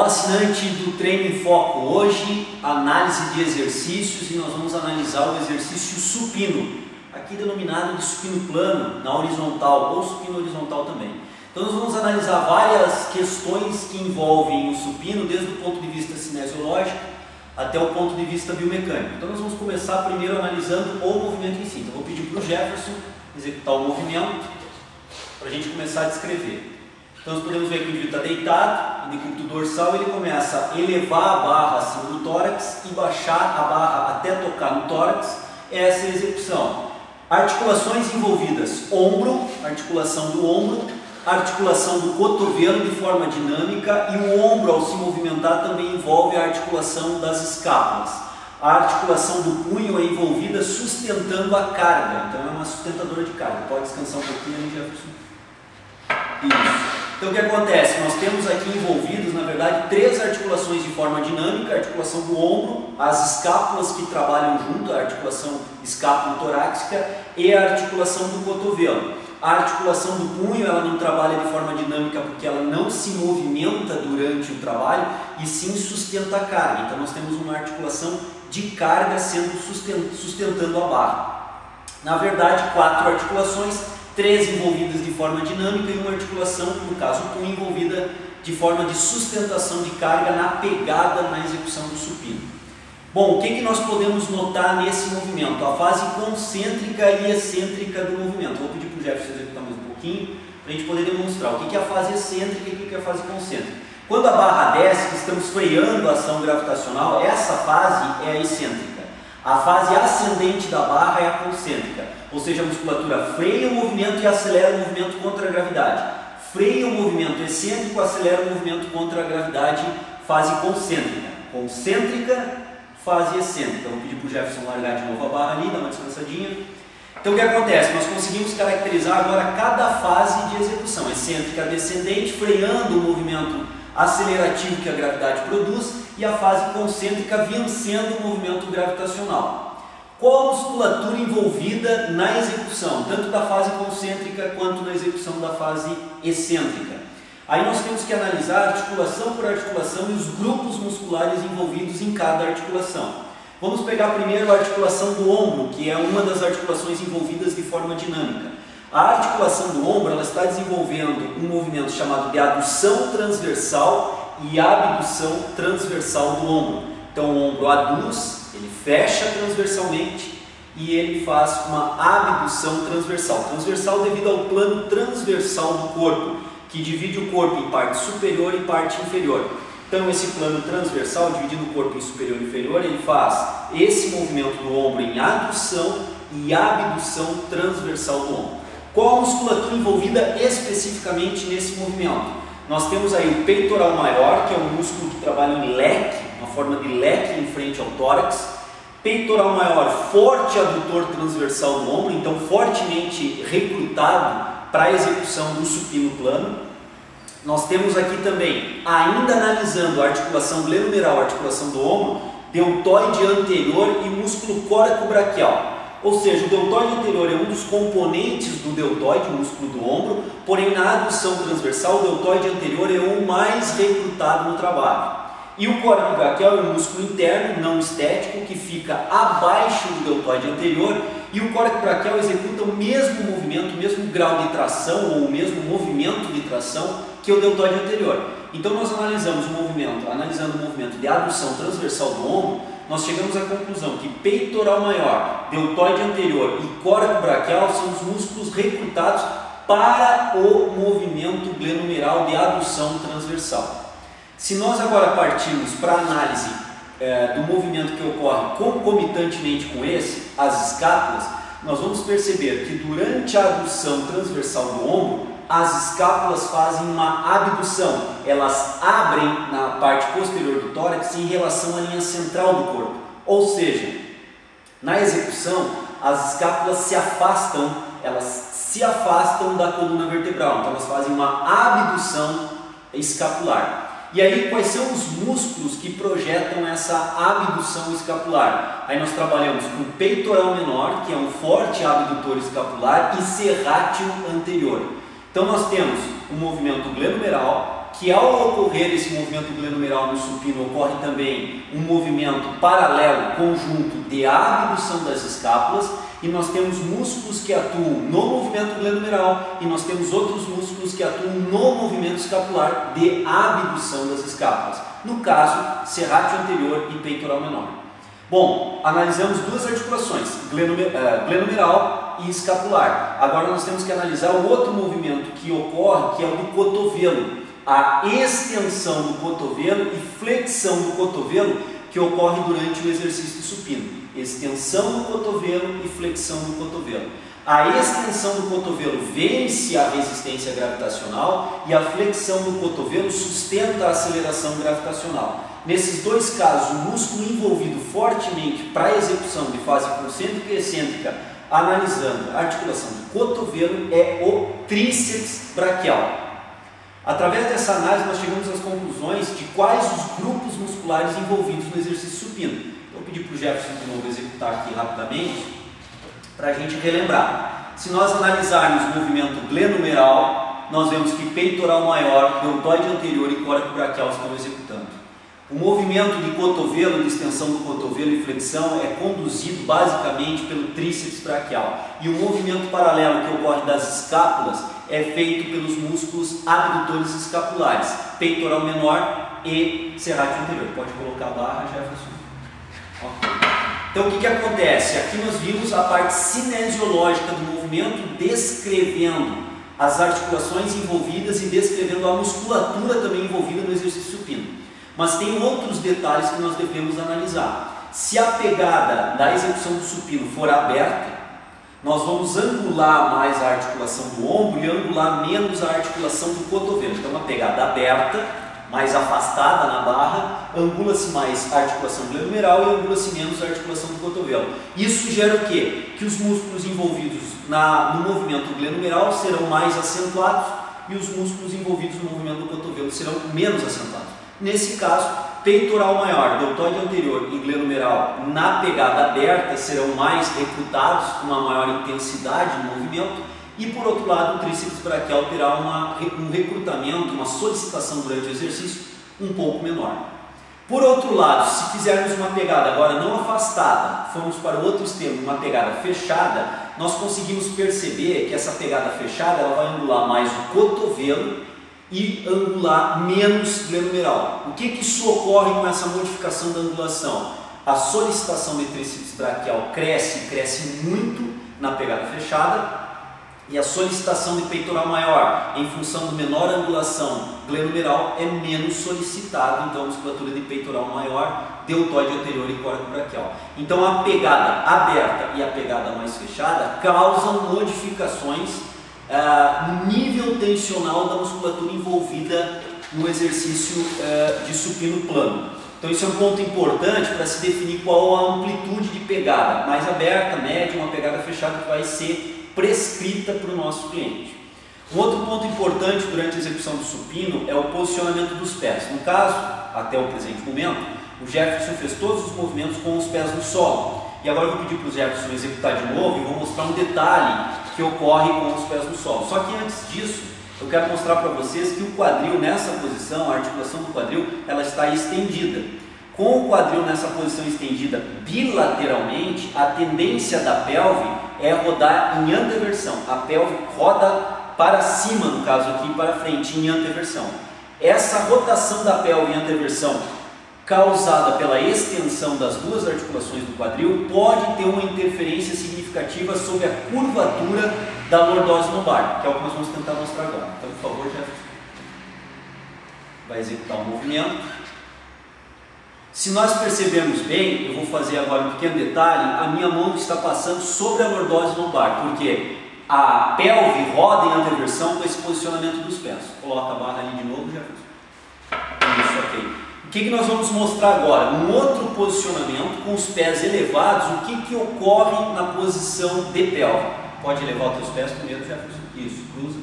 Olá, assinante do Treino em Foco. Hoje, análise de exercícios, e nós vamos analisar o exercício supino, aqui denominado de supino plano, na horizontal ou supino horizontal também. Então nós vamos analisar várias questões que envolvem o supino, desde o ponto de vista cinesiológico até o ponto de vista biomecânico. Então nós vamos começar primeiro analisando o movimento em si. Então vou pedir para o Jefferson executar o movimento para a gente começar a descrever. Então nós podemos ver que o indivíduo está deitado, em decúbito dorsal, ele começa a elevar a barra acima do tórax e baixar a barra até tocar no tórax. Essa é a execução. Articulações envolvidas: ombro, articulação do ombro, articulação do cotovelo de forma dinâmica, e o ombro, ao se movimentar, também envolve a articulação das escápulas. A articulação do punho é envolvida sustentando a carga, então é uma sustentadora de carga. Pode descansar um pouquinho, Jefferson. Isso. Então o que acontece? Nós temos aqui envolvidos, na verdade, três articulações de forma dinâmica: a articulação do ombro, as escápulas que trabalham junto, a articulação escápulo-torácica, e a articulação do cotovelo. A articulação do punho, ela não trabalha de forma dinâmica porque ela não se movimenta durante o trabalho, e sim sustenta a carga. Então nós temos uma articulação de carga sustentando a barra. Na verdade, quatro articulações, três envolvidas de forma dinâmica e uma articulação, no caso o punho, envolvida de forma de sustentação de carga na pegada, na execução do supino. Bom, o que nós podemos notar nesse movimento? A fase concêntrica e excêntrica do movimento. Vou pedir para o Jefferson executar mais um pouquinho, para a gente poder demonstrar o que é a fase excêntrica e o que é a fase concêntrica. Quando a barra desce, que estamos freando a ação gravitacional, essa fase é a excêntrica. A fase ascendente da barra é a concêntrica, ou seja, a musculatura freia o movimento e acelera o movimento contra a gravidade. Freia o movimento excêntrico, acelera o movimento contra a gravidade, fase concêntrica. Concêntrica, fase excêntrica. Vou pedir para o Jefferson largar de novo a barra ali, dar uma descansadinha. Então o que acontece? Nós conseguimos caracterizar agora cada fase de execução: excêntrica descendente, freando o movimento acelerativo que a gravidade produz, e a fase concêntrica vencendo o movimento gravitacional. Qual a musculatura envolvida na execução, tanto da fase concêntrica quanto na execução da fase excêntrica? Aí nós temos que analisar articulação por articulação e os grupos musculares envolvidos em cada articulação. Vamos pegar primeiro a articulação do ombro, que é uma das articulações envolvidas de forma dinâmica. A articulação do ombro, ela está desenvolvendo um movimento chamado de adução transversal e abdução transversal do ombro. Então o ombro aduz, ele fecha transversalmente e ele faz uma abdução transversal. Transversal devido ao plano transversal do corpo, que divide o corpo em parte superior e parte inferior. Então esse plano transversal, dividindo o corpo em superior e inferior, ele faz esse movimento do ombro em adução e abdução transversal do ombro. Qual a musculatura envolvida especificamente nesse movimento? Nós temos aí o peitoral maior, que é um músculo que trabalha em leque, uma forma de leque em frente ao tórax. Peitoral maior, forte adutor transversal do ombro, então fortemente recrutado para a execução do supino plano. Nós temos aqui também, ainda analisando a articulação glenumeral, a articulação do ombro, deltoide anterior e músculo coracobraquial. Ou seja, o deltoide anterior é um dos componentes do deltoide, o músculo do ombro, porém na adução transversal o deltoide anterior é o mais recrutado no trabalho. E o coracobraquial é um músculo interno, não estético, que fica abaixo do deltoide anterior, e o coracobraquial executa o mesmo movimento, o mesmo grau de tração ou o mesmo movimento de tração que o deltoide anterior. Então nós analisando o movimento de adução transversal do ombro, nós chegamos à conclusão que peitoral maior, deltoide anterior e coracobraquial são os músculos recrutados para o movimento glenumeral de adução transversal. Se nós agora partirmos para a análise do movimento que ocorre concomitantemente com esse, as escápulas, nós vamos perceber que durante a adução transversal do ombro, as escápulas fazem uma abdução, elas abrem na parte posterior do tórax em relação à linha central do corpo. Ou seja, na execução, as escápulas se afastam da coluna vertebral, então elas fazem uma abdução escapular. E aí, quais são os músculos que projetam essa abdução escapular? Aí nós trabalhamos com peitoral menor, que é um forte abdutor escapular, e serrátil anterior. Então nós temos um movimento glenumeral, que ao ocorrer esse movimento glenumeral no supino, ocorre também um movimento paralelo conjunto de abdução das escápulas, e nós temos músculos que atuam no movimento glenumeral e nós temos outros músculos que atuam no movimento escapular de abdução das escápulas. No caso, serrátil anterior e peitoral menor. Bom, analisamos duas articulações, glenumeral e escapular. Agora nós temos que analisar o outro movimento que ocorre, que é o do cotovelo. A extensão do cotovelo e flexão do cotovelo que ocorre durante o exercício supino. Extensão do cotovelo e flexão do cotovelo. A extensão do cotovelo vence a resistência gravitacional e a flexão do cotovelo sustenta a aceleração gravitacional. Nesses dois casos, o músculo envolvido fortemente para a execução de fase concêntrica e excêntrica, analisando a articulação do cotovelo, é o tríceps braquial. Através dessa análise, nós chegamos às conclusões de quais os grupos musculares envolvidos no exercício supino. Eu vou pedir para o Jefferson de novo executar aqui rapidamente, para a gente relembrar. Se nós analisarmos o movimento glenumeral, nós vemos que peitoral maior, deltoide anterior e coracobraquial estão executando. O movimento de cotovelo, de extensão do cotovelo e flexão é conduzido basicamente pelo tríceps braquial. E o movimento paralelo que ocorre das escápulas é feito pelos músculos abdutores escapulares, peitoral menor e serrátil anterior. Pode colocar a barra, Jefferson. Ok. Então o que acontece? Aqui nós vimos a parte cinesiológica do movimento, descrevendo as articulações envolvidas e descrevendo a musculatura também envolvida no exercício supino. Mas tem outros detalhes que nós devemos analisar. Se a pegada da execução do supino for aberta, nós vamos angular mais a articulação do ombro e angular menos a articulação do cotovelo. Então, uma pegada aberta, mais afastada na barra, angula-se mais a articulação glenumeral e angula-se menos a articulação do cotovelo. Isso gera o quê? Que os músculos envolvidos no movimento glenumeral serão mais acentuados e os músculos envolvidos no movimento do cotovelo serão menos acentuados. Nesse caso, peitoral maior, deltoide anterior e glenumeral na pegada aberta serão mais recrutados com uma maior intensidade no movimento e, por outro lado, o tríceps braquial terá um recrutamento, uma solicitação durante o exercício um pouco menor. Por outro lado, se fizermos uma pegada agora não afastada, formos para o outro extremo, uma pegada fechada, nós conseguimos perceber que essa pegada fechada ela vai angular mais o cotovelo e angular menos glenumeral. O que isso ocorre com essa modificação da angulação? A solicitação de tríceps braquial cresce muito na pegada fechada e a solicitação de peitoral maior, em função do menor angulação glenumeral, é menos solicitado, então a musculatura de peitoral maior, deltoide anterior e coracobraquial. Então a pegada aberta e a pegada mais fechada causam modificações no nível tensional da musculatura envolvida no exercício de supino plano. Então isso é um ponto importante para se definir qual a amplitude de pegada, mais aberta, média, uma pegada fechada que vai ser prescrita para o nosso cliente. Um outro ponto importante durante a execução do supino é o posicionamento dos pés. No caso, até o presente momento, o Jefferson fez todos os movimentos com os pés no solo. E agora eu vou pedir para o Jefferson executar de novo e vou mostrar um detalhe que ocorre com os pés no solo. Só que antes disso, eu quero mostrar para vocês que o quadril nessa posição, a articulação do quadril, ela está estendida. Com o quadril nessa posição estendida bilateralmente, a tendência da pelve é rodar em anteversão. A pelve roda para cima, no caso aqui, para frente, em anteversão. Essa rotação da pelve em anteversão, causada pela extensão das duas articulações do quadril, pode ter uma interferência significativa sobre a curvatura da lordose lombar, que é o que nós vamos tentar mostrar agora. Então, por favor, Jefferson, vai executar o movimento. Se nós percebermos bem, eu vou fazer agora um pequeno detalhe, a minha mão está passando sobre a lordose lombar, porque a pelve roda em anteversão com esse posicionamento dos pés. Coloca a barra ali de novo, Jefferson. Isso, ok. O que nós vamos mostrar agora? Um outro posicionamento com os pés elevados. O que ocorre na posição de pelve? Pode elevar os teus pés primeiro, Jefferson. Isso, cruza.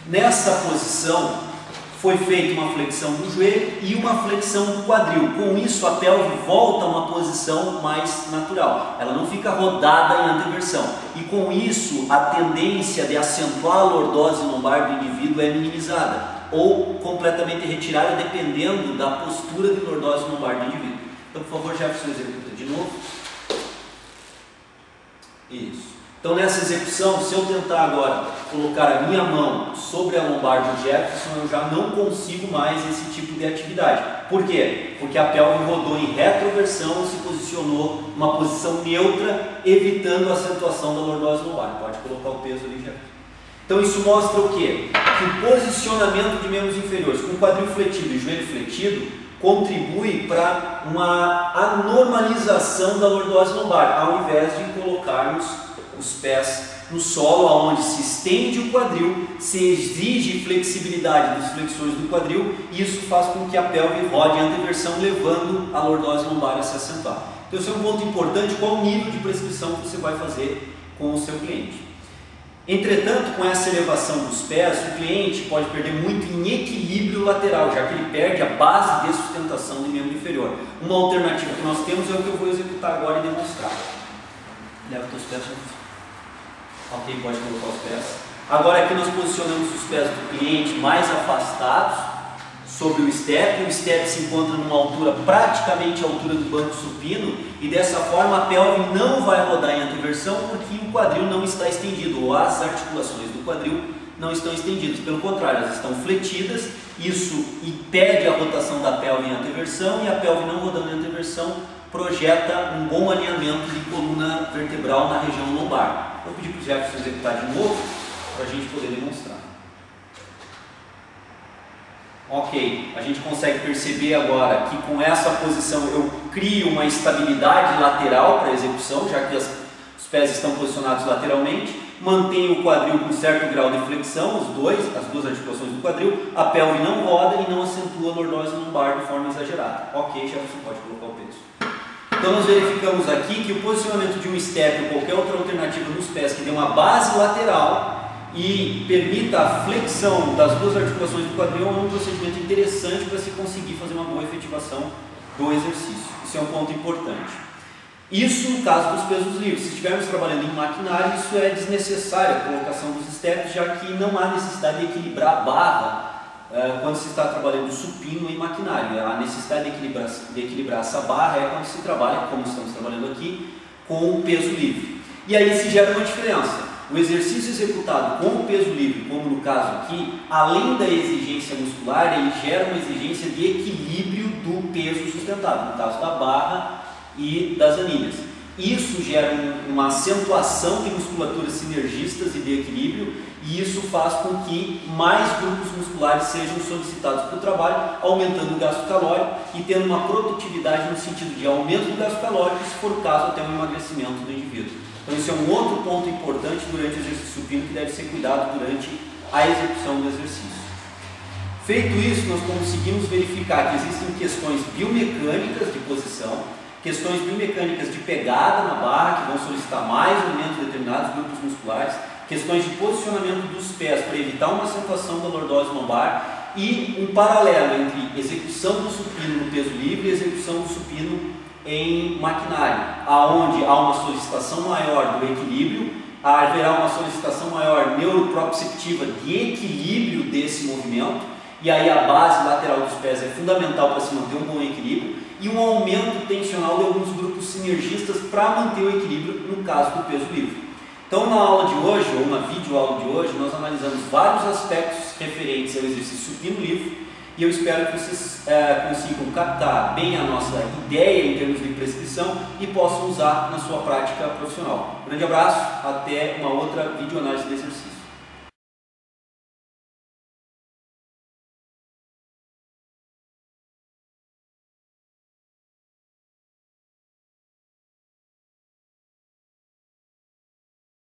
Nessa posição foi feita uma flexão do joelho e uma flexão do quadril. Com isso, a pelve volta a uma posição mais natural. Ela não fica rodada em anteversão. E com isso, a tendência de acentuar a lordose lombar do indivíduo é minimizada. ou completamente retirada, dependendo da postura de lordose lombar do indivíduo. Então, por favor, Jefferson, executa de novo. Isso. Então, nessa execução, se eu tentar agora colocar a minha mão sobre a lombar do Jefferson, eu já não consigo mais esse tipo de atividade. Por quê? Porque a pelve rodou em retroversão e se posicionou numa posição neutra, evitando a acentuação da lordose lombar. Pode colocar o peso ali, Jefferson. Então, isso mostra o quê? Que o posicionamento de membros inferiores com quadril fletido e joelho fletido contribui para uma anormalização da lordose lombar, ao invés de colocarmos os pés no solo, onde se estende o quadril, se exige flexibilidade dos flexores do quadril, e isso faz com que a pelve rode em anteversão, levando a lordose lombar a se acentuar. Então, esse é um ponto importante, qual o nível de prescrição que você vai fazer com o seu cliente. Entretanto, com essa elevação dos pés, o cliente pode perder muito em equilíbrio lateral, já que ele perde a base de sustentação do membro inferior. Uma alternativa que nós temos é o que eu vou executar agora e demonstrar. Leva os teus pés, ok, pode colocar os pés. Agora aqui nós posicionamos os pés do cliente mais afastados sobre o step se encontra numa altura praticamente à altura do banco supino, e dessa forma a pelve não vai rodar em anteversão porque o quadril não está estendido, ou as articulações do quadril não estão estendidas, pelo contrário, elas estão fletidas. Isso impede a rotação da pelve em anteversão, e a pelve não rodando em anteversão projeta um bom alinhamento de coluna vertebral na região lombar. Vou pedir para o Jefferson executar de novo para a gente poder demonstrar. Ok, a gente consegue perceber agora que com essa posição eu crio uma estabilidade lateral para a execução, já que os pés estão posicionados lateralmente, mantenho o quadril com certo grau de flexão, as duas articulações do quadril, a pelve não roda e não acentua a lordose lombar de forma exagerada. Ok, Jefferson, pode colocar o peso. Então nós verificamos aqui que o posicionamento de um step ou qualquer outra alternativa nos pés que dê uma base lateral e permita a flexão das duas articulações do quadril é um procedimento interessante para se conseguir fazer uma boa efetivação do exercício. Isso é um ponto importante. Isso no caso dos pesos livres. Se estivermos trabalhando em maquinário, isso é desnecessário, a colocação dos steps, já que não há necessidade de equilibrar a barra quando se está trabalhando supino em maquinário. A necessidade de equilibrar essa barra é quando se trabalha, como estamos trabalhando aqui, com o peso livre. E aí se gera uma diferença. O exercício executado com o peso livre, como no caso aqui, além da exigência muscular, ele gera uma exigência de equilíbrio do peso sustentado, no caso da barra e das anilhas. Isso gera uma acentuação de musculaturas sinergistas e de equilíbrio, e isso faz com que mais grupos musculares sejam solicitados para o trabalho, aumentando o gasto calórico e tendo uma produtividade no sentido de aumento do gasto calórico, se for o caso até um emagrecimento do indivíduo. Então esse é um outro ponto importante durante o exercício supino que deve ser cuidado durante a execução do exercício. Feito isso, nós conseguimos verificar que existem questões biomecânicas de posição, questões biomecânicas de pegada na barra, que vão solicitar mais ou menos determinados grupos musculares, questões de posicionamento dos pés para evitar uma acentuação da lordose lombar, e um paralelo entre execução do supino no peso livre e execução do supino em maquinário, aonde há uma solicitação maior do equilíbrio, haverá uma solicitação maior neuroproprioceptiva de equilíbrio desse movimento, e aí a base lateral dos pés é fundamental para se manter um bom equilíbrio, e um aumento tensional de alguns grupos sinergistas para manter o equilíbrio no caso do peso livre. Então, na aula de hoje, ou na videoaula de hoje, nós analisamos vários aspectos referentes ao exercício supino livre, e eu espero que vocês consigam captar bem a nossa ideia em termos de prescrição e possam usar na sua prática profissional. Um grande abraço, até uma outra videoanálise de exercício.